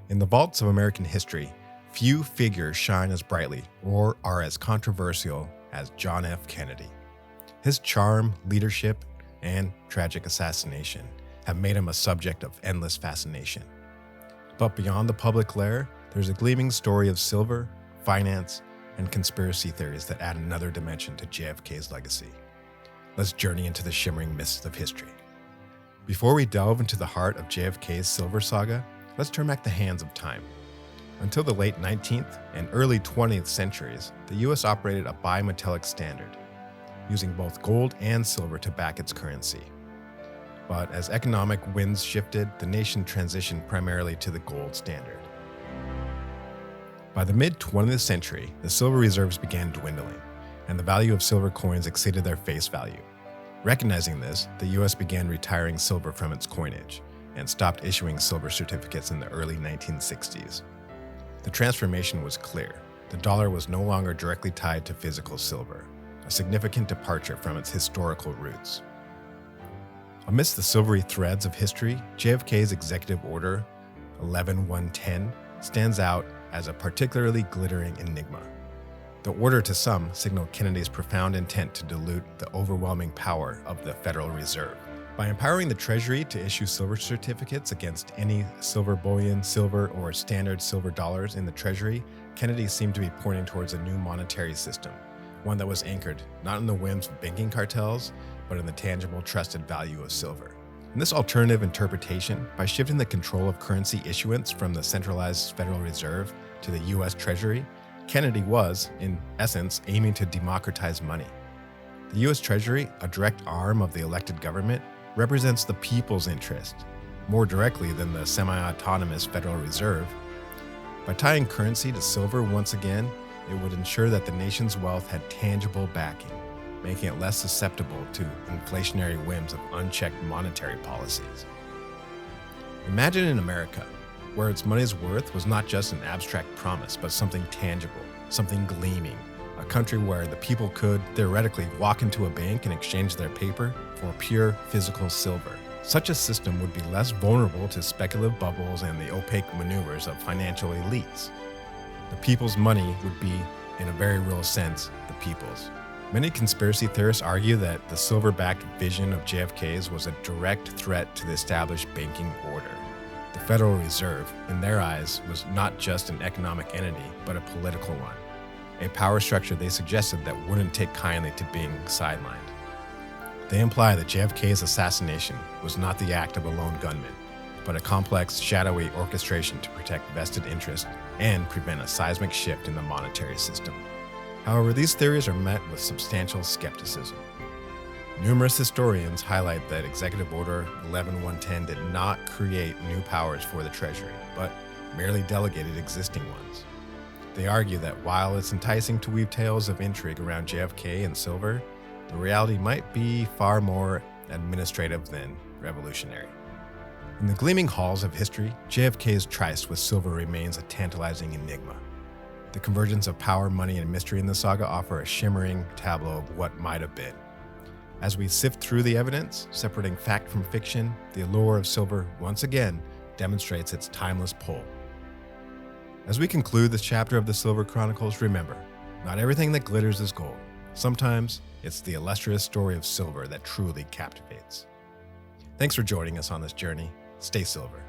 In the vaults of American history, few figures shine as brightly or are as controversial as John F. Kennedy. His charm, leadership, and tragic assassination have made him a subject of endless fascination. But beyond the public glare, there's a gleaming story of silver, finance, and conspiracy theories that add another dimension to JFK's legacy. Let's journey into the shimmering mists of history. Before we delve into the heart of JFK's silver saga, let's turn back the hands of time. Until the late 19th and early 20th centuries, the US operated a bimetallic standard, using both gold and silver to back its currency. But as economic winds shifted, the nation transitioned primarily to the gold standard. By the mid-20th century, the silver reserves began dwindling, and the value of silver coins exceeded their face value. Recognizing this, the US began retiring silver from its coinage and stopped issuing silver certificates in the early 1960s. The transformation was clear. The dollar was no longer directly tied to physical silver, a significant departure from its historical roots. Amidst the silvery threads of history, JFK's Executive Order 11110 stands out as a particularly glittering enigma. The order to some signaled Kennedy's profound intent to dilute the overwhelming power of the Federal Reserve. By empowering the Treasury to issue silver certificates against any silver bullion, silver, or standard silver dollars in the Treasury, Kennedy seemed to be pointing towards a new monetary system, one that was anchored not in the whims of banking cartels, but in the tangible, trusted value of silver. In this alternative interpretation, by shifting the control of currency issuance from the centralized Federal Reserve to the US Treasury, Kennedy was, in essence, aiming to democratize money. The US Treasury, a direct arm of the elected government, represents the people's interest, more directly than the semi-autonomous Federal Reserve. By tying currency to silver once again, it would ensure that the nation's wealth had tangible backing, making it less susceptible to inflationary whims of unchecked monetary policies. Imagine in America, where its money's worth was not just an abstract promise, but something tangible, something gleaming, a country where the people could, theoretically, walk into a bank and exchange their paper for pure physical silver. Such a system would be less vulnerable to speculative bubbles and the opaque maneuvers of financial elites. The people's money would be, in a very real sense, the people's. Many conspiracy theorists argue that the silver-backed vision of JFK's was a direct threat to the established banking order. The Federal Reserve, in their eyes, was not just an economic entity, but a political one, a power structure they suggested that wouldn't take kindly to being sidelined. They imply that JFK's assassination was not the act of a lone gunman, but a complex, shadowy orchestration to protect vested interests and prevent a seismic shift in the monetary system. However, these theories are met with substantial skepticism. Numerous historians highlight that Executive Order 11110 did not create new powers for the Treasury, but merely delegated existing ones. They argue that while it's enticing to weave tales of intrigue around JFK and silver, the reality might be far more administrative than revolutionary. In the gleaming halls of history, JFK's tryst with silver remains a tantalizing enigma. The convergence of power, money, and mystery in the saga offer a shimmering tableau of what might have been. As we sift through the evidence, separating fact from fiction, the allure of silver once again demonstrates its timeless pull. As we conclude this chapter of the Silver Chronicles, remember, not everything that glitters is gold. Sometimes it's the illustrious story of silver that truly captivates. Thanks for joining us on this journey. Stay silver.